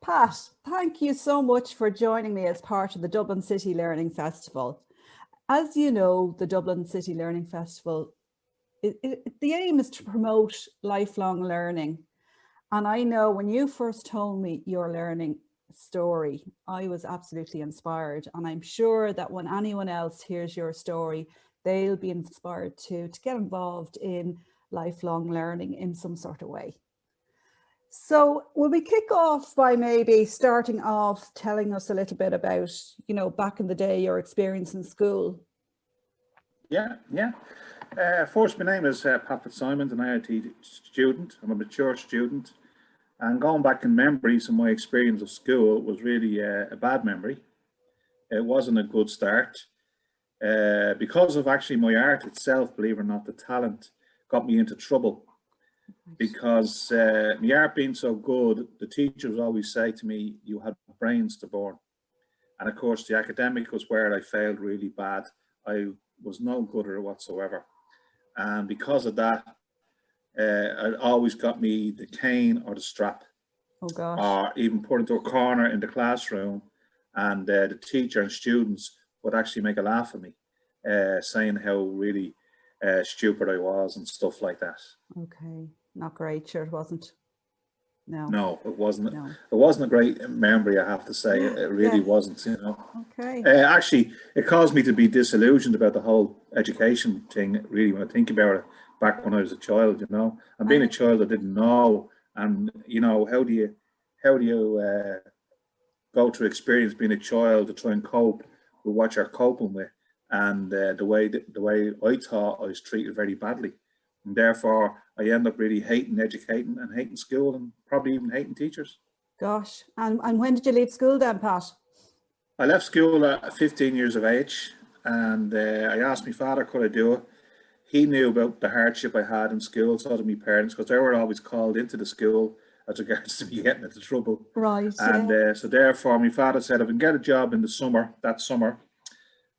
Pat, thank you so much for joining me as part of the Dublin City Learning Festival. As you know, the Dublin City Learning Festival, the aim is to promote lifelong learning. And I know when you first told me your learning story, I was absolutely inspired. And I'm sure that when anyone else hears your story, they'll be inspired to get involved in lifelong learning in some sort of way. So will we kick off by maybe starting off telling us a little bit about, back in the day, your experience in school? Yeah. First, my name is Pat Fitzsimons, an IADT student. I'm a mature student. And going back in memories of my experience of school was really a bad memory. It wasn't a good start. Because of actually my art itself, believe it or not, the talent got me into trouble. Because my art being so good, the teachers always say to me, you had brains to burn. And of course, the academic was where I failed really bad. I was no good at it whatsoever. And because of that, it always got me the cane or the strap. Oh gosh. Or even put into a corner in the classroom, and the teacher and students would actually make a laugh at me, saying how really stupid I was and stuff like that. Okay, not great. Sure, it wasn't. No, it wasn't. No. It wasn't a great memory, I have to say. It really wasn't, Okay. Actually, it caused me to be disillusioned about the whole education thing, really, when I think about it, back when I was a child, And being a child, I didn't know. And, how do you go through experience being a child to try and cope with what you're coping with? And the way I thought I was treated very badly. And therefore, I end up really hating educating and hating school and probably even hating teachers. Gosh. And when did you leave school then, Pat? I left school at 15 years of age, and I asked my father, could I do it? He knew about the hardship I had in school, so did my parents, because they were always called into the school as regards to me getting into trouble. Right. And so therefore, my father said, if I can get a job in the summer, that summer,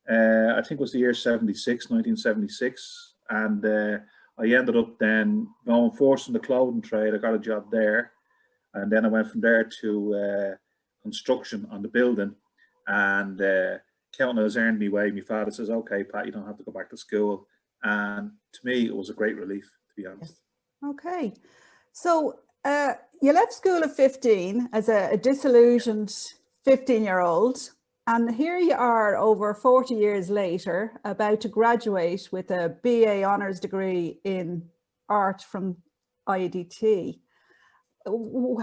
I think it was the year 1976, and I ended up then going first in the clothing trade. I got a job there, and then I went from there to construction on the building, and counting as earned me way, my father says, okay, Pat, you don't have to go back to school. And to me, it was a great relief, to be honest. Okay. So you left school at 15 as a disillusioned 15-year-old. And here you are over 40 years later, about to graduate with a BA honours degree in art from IADT.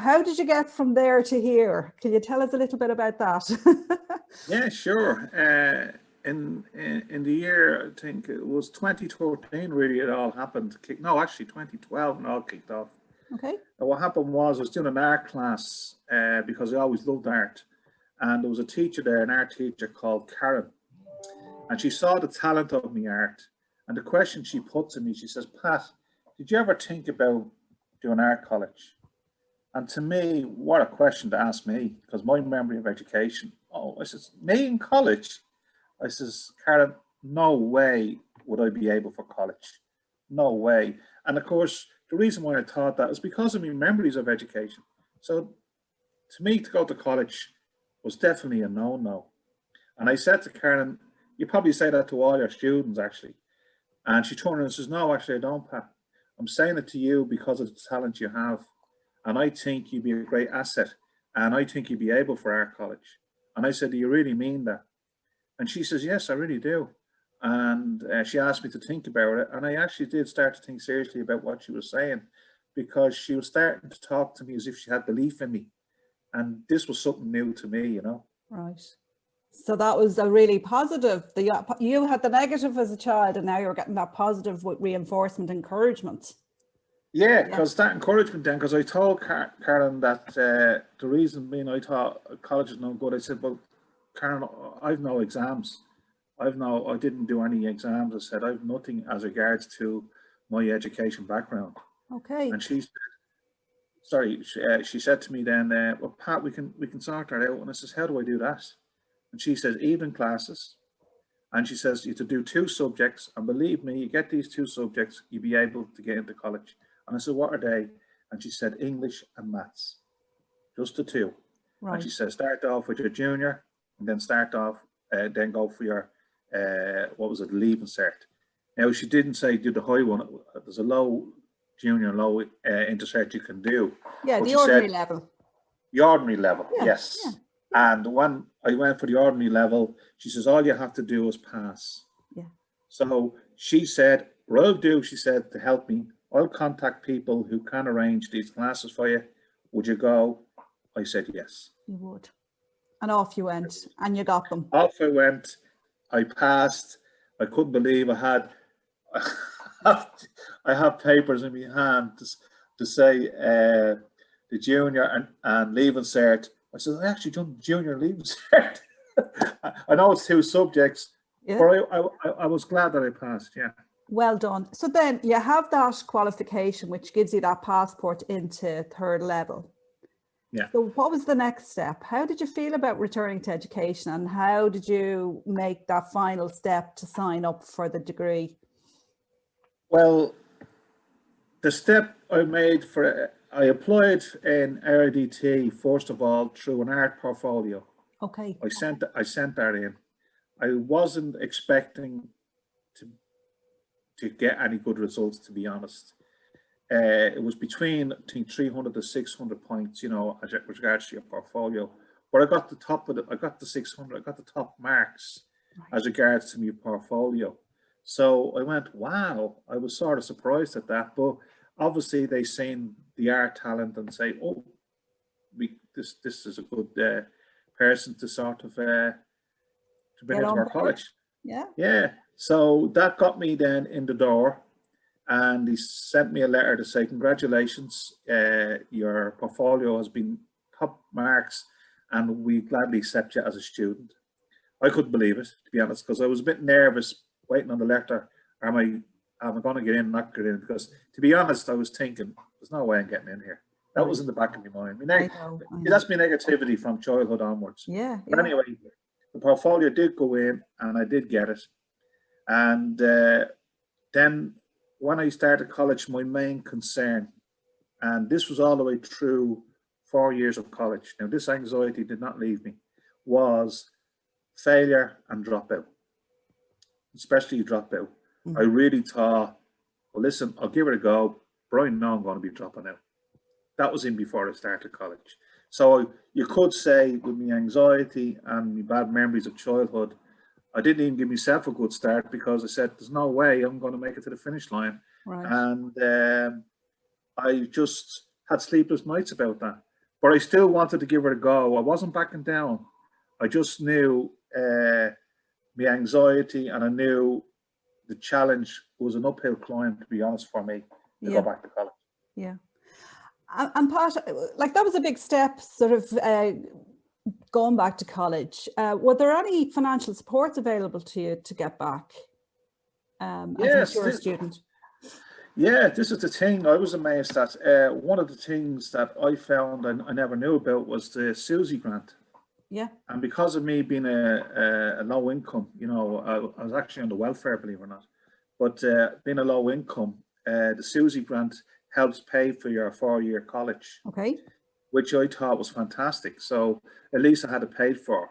How did you get from there to here? Can you tell us a little bit about that? Yeah, sure. In the year, I think it was 2013, really, it all happened. No, actually 2012, and all kicked off. Okay. And what happened was I was doing an art class because I always loved art. And there was a teacher there, an art teacher called Karen. And she saw the talent of my art. And the question she put to me, she says, Pat, did you ever think about doing art college? And to me, what a question to ask me, because my memory of education, I says, me in college? I says, Karen, no way would I be able for college. No way. And of course, the reason why I thought that is because of my memories of education. So to me, to go to college was definitely a no-no. And I said to Karen, you probably say that to all your students, actually. And she turned around and says, no, actually, I don't, Pat. I'm saying it to you because of the talent you have. And I think you'd be a great asset. And I think you'd be able for art college. And I said, do you really mean that? And she says, yes, I really do. And she asked me to think about it. And I actually did start to think seriously about what she was saying, because she was starting to talk to me as if she had belief in me. And this was something new to me, Right. So that was a really positive. You had the negative as a child, and now you're getting that positive with reinforcement, encouragement. Yeah, because that encouragement then, because I told Karen that the reason being I thought college is no good, I said, well, Karen, I've no exams. I didn't do any exams. I said, I've nothing as regards to my education background. Okay. And she said, sorry, she said to me then, well, Pat, we can sort that out. And I says, how do I do that? And she says, evening classes. And she says, you have to do 2 subjects. And believe me, you get these 2 subjects, you'll be able to get into college. And I said, what are they? And she said, English and maths. Just the 2. Right. And she said, start off with your junior, and then then go for your, what was it, leaving cert. Now, she didn't say do the high one. There's a low junior and low intercert you can do. Yeah, but the she ordinary said, level. the ordinary level, Yeah, yes. yeah. And when I went for the ordinary level, she says, all you have to do is pass. Yeah. So she said, what I'll do, she said, to help me, I'll contact people who can arrange these classes for you. Would you go? I said, yes. You would. And off you went, and you got them. Off I went. I passed. I couldn't believe I had papers in my hand to say the junior and leaving cert. I said, I actually done junior leaving cert. I know it's 2 subjects, Yeah. but I was glad that I passed, yeah. Well done. So then you have that qualification, which gives you that passport into 3rd level. Yeah. So what was the next step? How did you feel about returning to education, and how did you make that final step to sign up for the degree? Well, the step I made I applied in IADT first of all through an art portfolio. Okay. I sent that in. I wasn't expecting to get any good results, to be honest. It was between, I think, 300 to 600 points, as regards to your portfolio. But I got the top of it. I got the 600. I got the top marks as regards to my portfolio. So I went, wow. I was sort of surprised at that. But obviously, they seen the art talent and say, oh, this is a good person to sort of to bring into our college. Yeah. Yeah. So that got me then in the door. And he sent me a letter to say, congratulations, your portfolio has been top marks and we gladly accept you as a student. I couldn't believe it, to be honest, because I was a bit nervous waiting on the letter. Am I going to get in, not get in? Because to be honest, I was thinking, there's no way I'm getting in here. That was in the back of my mind. I know. That's my negativity from childhood onwards. Yeah. But anyway, the portfolio did go in and I did get it. And then when I started college, my main concern, and this was all the way through 4 years of college, now this anxiety did not leave me, was failure and dropout, especially dropout. Mm-hmm. I really thought, well, listen, I'll give it a go, but I know I'm going to be dropping out. That was in before I started college. So you could say with my anxiety and my bad memories of childhood, I didn't even give myself a good start because I said, there's no way I'm going to make it to the finish line. Right. And I just had sleepless nights about that. But I still wanted to give it a go. I wasn't backing down. I just knew my anxiety, and I knew the challenge was an uphill climb, to be honest, for me to go back to college. Yeah. And Pat, like that was a big step, sort of going back to college. Were there any financial supports available to you to get back as a mature student? Yeah, this is the thing I was amazed at. One of the things that I found and I never knew about was the Susie grant. Yeah. And because of me being a low income, I was actually on the welfare, believe it or not. But being a low income, the Susie grant helps pay for your 4-year college. Okay. Which I thought was fantastic. So at least I had it paid for,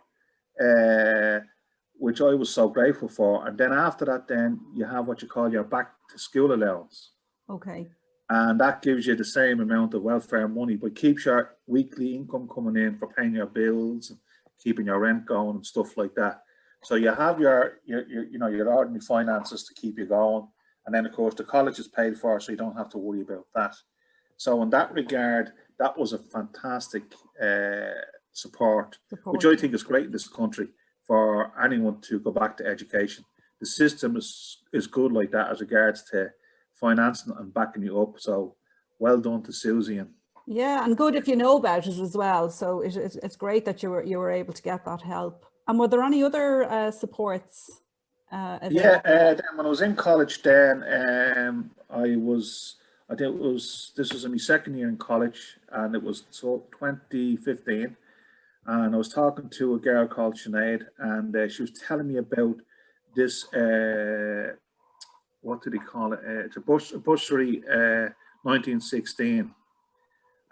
which I was so grateful for. And then after that, then you have what you call your back to school allowance. Okay. And that gives you the same amount of welfare money, but keeps your weekly income coming in for paying your bills and keeping your rent going and stuff like that. So you have your ordinary finances to keep you going. And then of course the college is paid for, so you don't have to worry about that. So in that regard, that was a fantastic support, which I think is great in this country for anyone to go back to education. The system is good like that as regards to financing and backing you up. So well done to Susie. Yeah, and good if you know about it as well. So it's great that you were able to get that help. And were there any other supports? Then when I was in college, then this was in my second year in college, and it was 2015, and I was talking to a girl called Sinead, and she was telling me about this, what did he call it? It's a bursary 1916,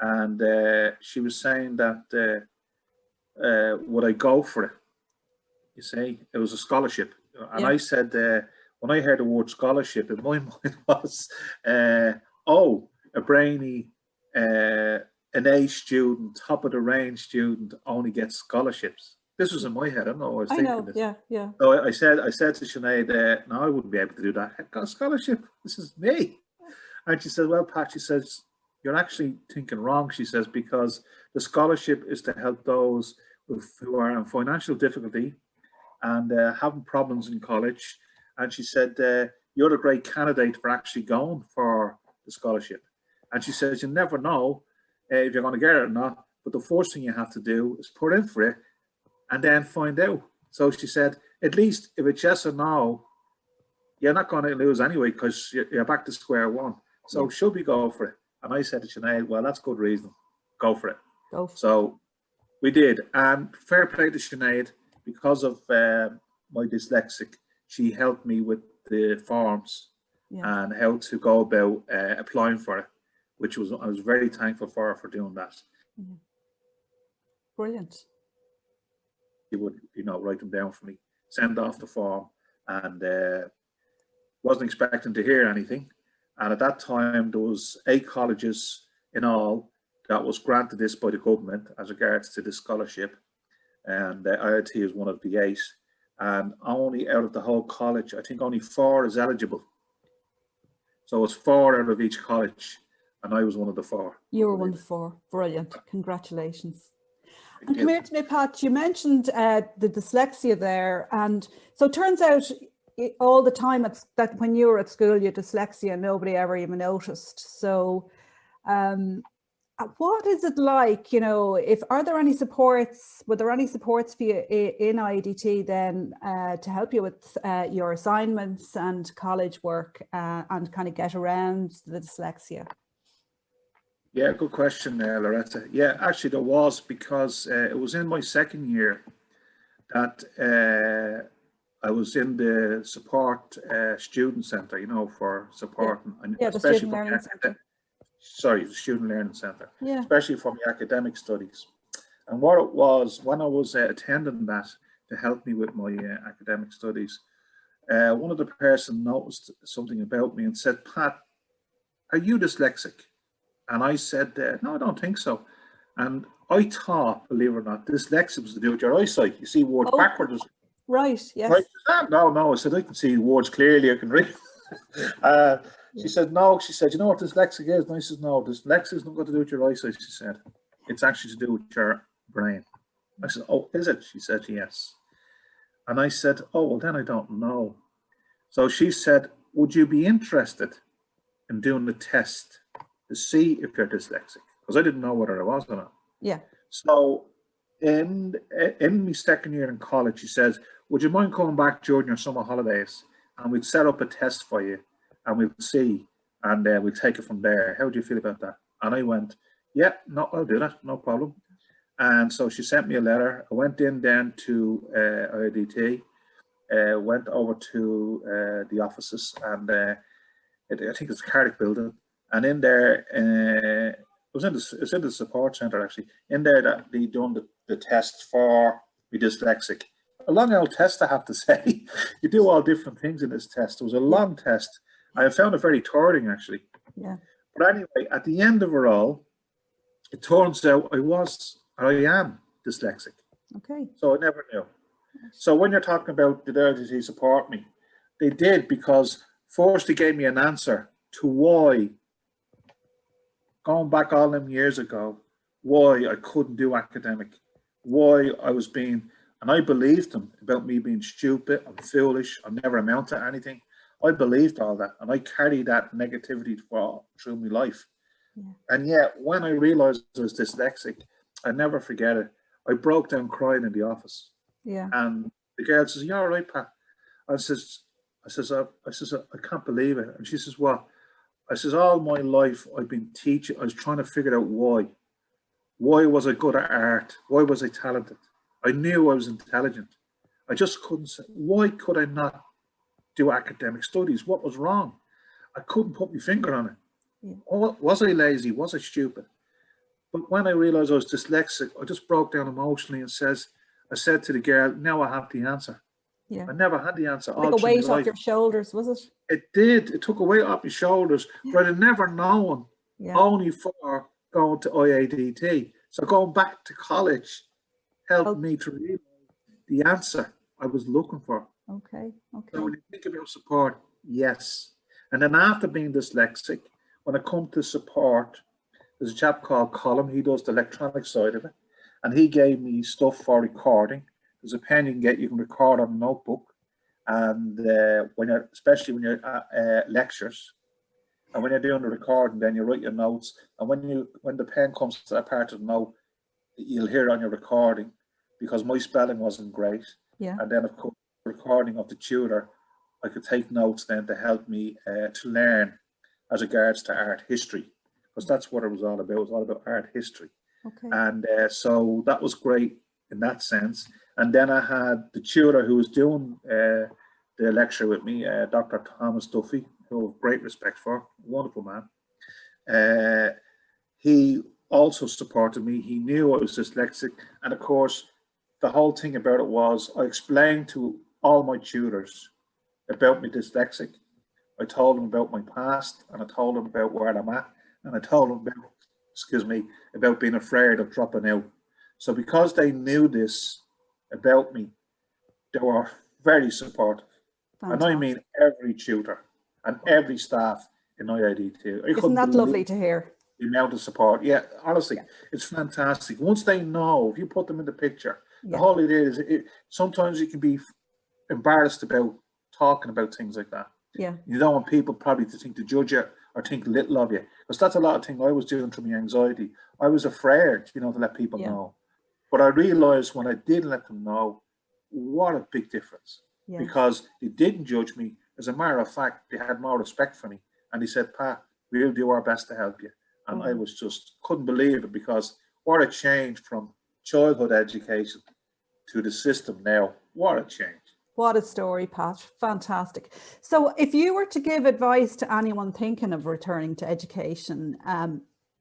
and she was saying that would I go for it? You see, it was a scholarship. And I said, when I heard the word scholarship, in my mind was, oh, a brainy, an A student, top of the range student only gets scholarships. This was in my head. I don't know. I was thinking this. Yeah. So I said to Sinead, no, I wouldn't be able to do that. I got a scholarship. This is me. And she said, well, Pat, she says, you're actually thinking wrong. She says, because the scholarship is to help those who are in financial difficulty and having problems in college. And she said, you're a great candidate for actually going for the scholarship. And she says, you never know if you're going to get it or not. But the first thing you have to do is put in for it and then find out. So she said, at least if it's yes or no, you're not going to lose anyway because you're back to square one. So should we go for it? And I said to Sinead, well, that's good reason. Go for it. So we did. And fair play to Sinead, because of my dyslexic, she helped me with the forms and how to go about applying for it, which I was very thankful for her for doing that. Brilliant. He would, write them down for me, send off the form, and wasn't expecting to hear anything. And at that time, there was 8 colleges in all that was granted this by the government as regards to this scholarship. And IADT is one of the 8. And only out of the whole college, I think only 4 is eligible. So it's 4 out of each college, and I was one of the 4. You were one of the 4. Brilliant. Congratulations. And come here to me, Pat, you mentioned the dyslexia there. And so it turns out all the time that when you were at school, you had dyslexia, nobody ever even noticed. So what is it like, were there any supports for you in IADT then to help you with your assignments and college work and kind of get around the dyslexia? Yeah, good question there, Loretta. Yeah, actually there was, because it was in my second year that I was in the support student centre, for supporting, and especially the Student Learning Centre. Sorry, the Student Learning Centre, yeah. especially for my academic studies. And what it was, when I was attending that to help me with my academic studies, one of the person noticed something about me and said, Pat, are you dyslexic? And I said, no, I don't think so. And I thought, believe it or not, dyslexia was to do with your eyesight. You see words backwards. Right, yes. Right? No, I said, I can see words clearly, I can read. She said, no, she said, you know what dyslexic is? And I said, no, dyslexia is not got to do with your eyesight, she said. It's actually to do with your brain. I said, oh, is it? She said, yes. And I said, oh, well, then I don't know. So she said, would you be interested in doing the test to see if you're dyslexic? Because I didn't know whether I was or not. Yeah. So in my second year in college, she says, would you mind coming back during your summer holidays and we'd set up a test for you and we'll see and we'll take it from there. How do you feel about that? And I went, yeah, no, I'll do that, no problem. And so she sent me a letter. I went in then to IADT, went over to the offices, and I think it's the Cardiff building. And in there, it was in the support centre actually. In there, that they done the test for me dyslexic. A long old test, I have to say. You do all different things in this test. It was a long test. I found it very tiring actually. Yeah. But anyway, at the end of it all, it turns out I am dyslexic. Okay. So I never knew. So when you're talking about did IADT support me, they did, because first they gave me an answer to why, going back all them years ago, why I couldn't do academic, why I was being, and I believed them about me being stupid, I'm foolish, I'll never amount to anything. I believed all that, and I carried that negativity through my life. Yeah. And yet, when I realized I was dyslexic, I never forget it. I broke down crying in the office. Yeah. And the girl says, "You all right, Pat?" I says, I can't believe it. And she says, "What?" I says, all my life I've been teaching. I was trying to figure out why. Why was I good at art? Why was I talented? I knew I was intelligent. I just couldn't say, why could I not do academic studies? What was wrong? I couldn't put my finger on it. Yeah. Was I lazy? Was I stupid? But when I realised I was dyslexic, I just broke down emotionally and I said to the girl, now I have the answer. Yeah. I never had the answer Like all a through my weight off life. your shoulders, was it? It did. It took a weight off my shoulders, but I'd never known, Yeah. only for going to IADT. So going back to college helped me to realize the answer I was looking for. Okay. So when you think about support, yes. And then after being dyslexic, when it comes to support, there's a chap called Colin. He does the electronic side of it. And he gave me stuff for recording. There's a pen you can get, you can record on a notebook. And especially when you're at lectures, and when you're doing the recording, then you write your notes. And when the pen comes to that part of the note, you'll hear it on your recording, because my spelling wasn't great. Yeah. And then, of course, the recording of the tutor, I could take notes then to help me to learn as regards to art history, because that's what it was all about. It was all about art history. Okay. And so that was great in that sense. And then I had the tutor who was doing the lecture with me, Dr. Thomas Duffy, who I have great respect for, wonderful man. He also supported me. He knew I was dyslexic. And of course, the whole thing about it was I explained to all my tutors about me dyslexic. I told them about my past, and I told them about where I'm at, and I told them about being afraid of dropping out. So because they knew this about me, they were very supportive. Fantastic. And I mean every tutor and every staff in IADT. Isn't that lovely to hear? The amount of support. Yeah, honestly, it's fantastic. Once they know, if you put them in the picture, the whole idea is sometimes you can be embarrassed about talking about things like that. Yeah. You don't want people probably to think to judge you or think little of you. Because that's a lot of things I was doing through my anxiety. I was afraid, to let people know. But I realized when I did let them know, what a big difference. Yeah. Because they didn't judge me. As a matter of fact, they had more respect for me. And they said, Pat, we'll do our best to help you. And I was just, couldn't believe it, because what a change from childhood education to the system now. What a change. What a story, Pat. Fantastic. So if you were to give advice to anyone thinking of returning to education,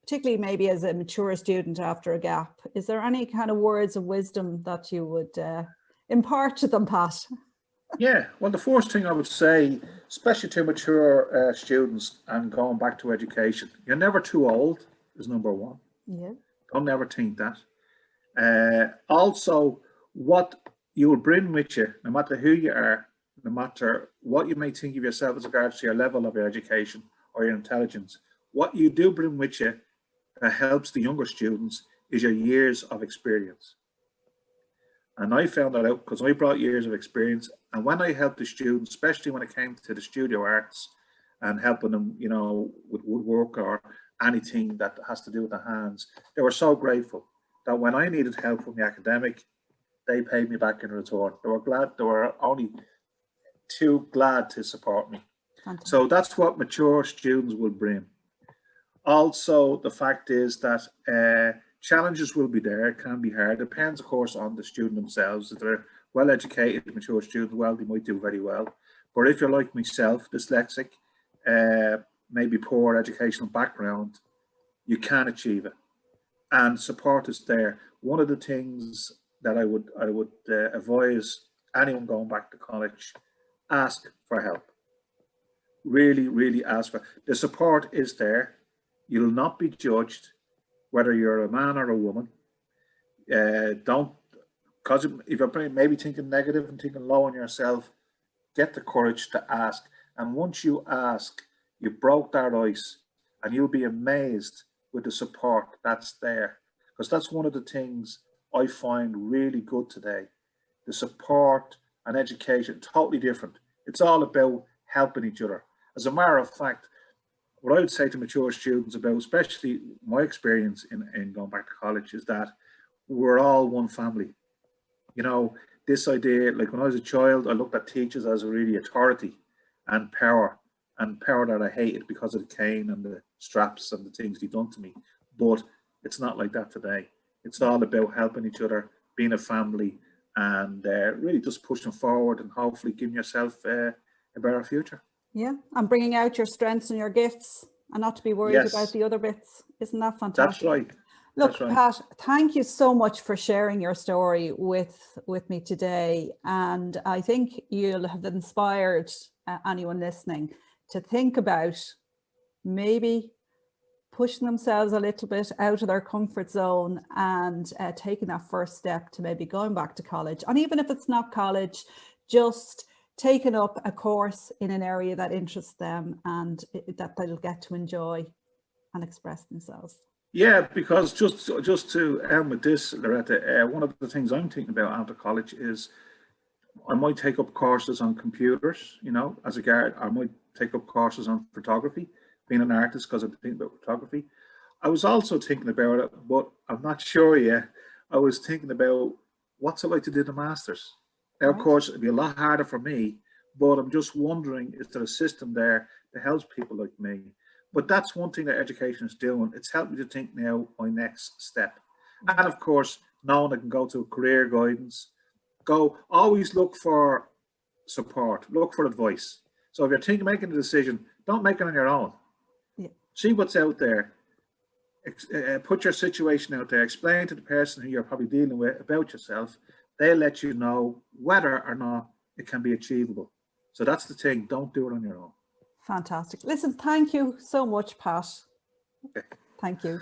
particularly maybe as a mature student after a gap, is there any kind of words of wisdom that you would impart to them, Pat? Yeah, well, the first thing I would say, especially to mature students and going back to education, you're never too old, is number one. Yeah. Don't never think that. Also, what you will bring with you, no matter who you are, no matter what you may think of yourself as regards to your level of your education or your intelligence, what you do bring with you that helps the younger students is your years of experience. And I found that out because I brought years of experience. And when I helped the students, especially when it came to the studio arts and helping them, with woodwork or anything that has to do with the hands, they were so grateful that when I needed help from the academic, they paid me back in return. They were only too glad to support me. Fantastic. So that's what mature students will bring. Also, the fact is that challenges will be there. It can be hard. Depends, of course, on the student themselves. If they're well-educated, mature students, well, they might do very well. But if you're like myself, dyslexic, maybe poor educational background, you can achieve it. And support is there. One of the things that I would advise anyone going back to college, ask for help. Really, really ask for. The support is there. You'll not be judged whether you're a man or a woman. Don't, because if you're maybe thinking negative and thinking low on yourself, get the courage to ask. And once you ask, you broke that ice, and you'll be amazed with the support that's there. Because that's one of the things I find really good today. The support and education, totally different. It's all about helping each other. As a matter of fact, what I would say to mature students about, especially my experience in going back to college, is that we're all one family. This idea, like when I was a child, I looked at teachers as really authority and power that I hated because of the cane and the straps and the things they'd done to me. But it's not like that today. It's all about helping each other, being a family, and really just pushing forward and hopefully giving yourself a better future. Yeah, and bringing out your strengths and your gifts and not to be worried about the other bits. Isn't that fantastic? That's right. Look, right. Pat, thank you so much for sharing your story with me today. And I think you'll have inspired anyone listening to think about maybe pushing themselves a little bit out of their comfort zone and taking that first step to maybe going back to college. And even if it's not college, just taking up a course in an area that interests them and that they'll get to enjoy and express themselves. Yeah, because just to end with this, Loretta, one of the things I'm thinking about after college is I might take up courses on computers, you know, as a guard. I might take up courses on photography, being an artist, because I'm thinking about photography. I was also thinking about it, but I'm not sure yet. I was thinking about what's it like to do the masters. Now, of course, it'd be a lot harder for me, but I'm just wondering, is there a system there that helps people like me? But that's one thing that education is doing. It's helped me to think now my next step. And of course, knowing I can go to career guidance, always look for support, look for advice. So if you're making a decision, don't make it on your own. Yeah. See what's out there. Put your situation out there. Explain to the person who you're probably dealing with about yourself. They'll let you know whether or not it can be achievable. So that's the thing. Don't do it on your own. Fantastic. Listen, thank you so much, Pat. Okay. Thank you.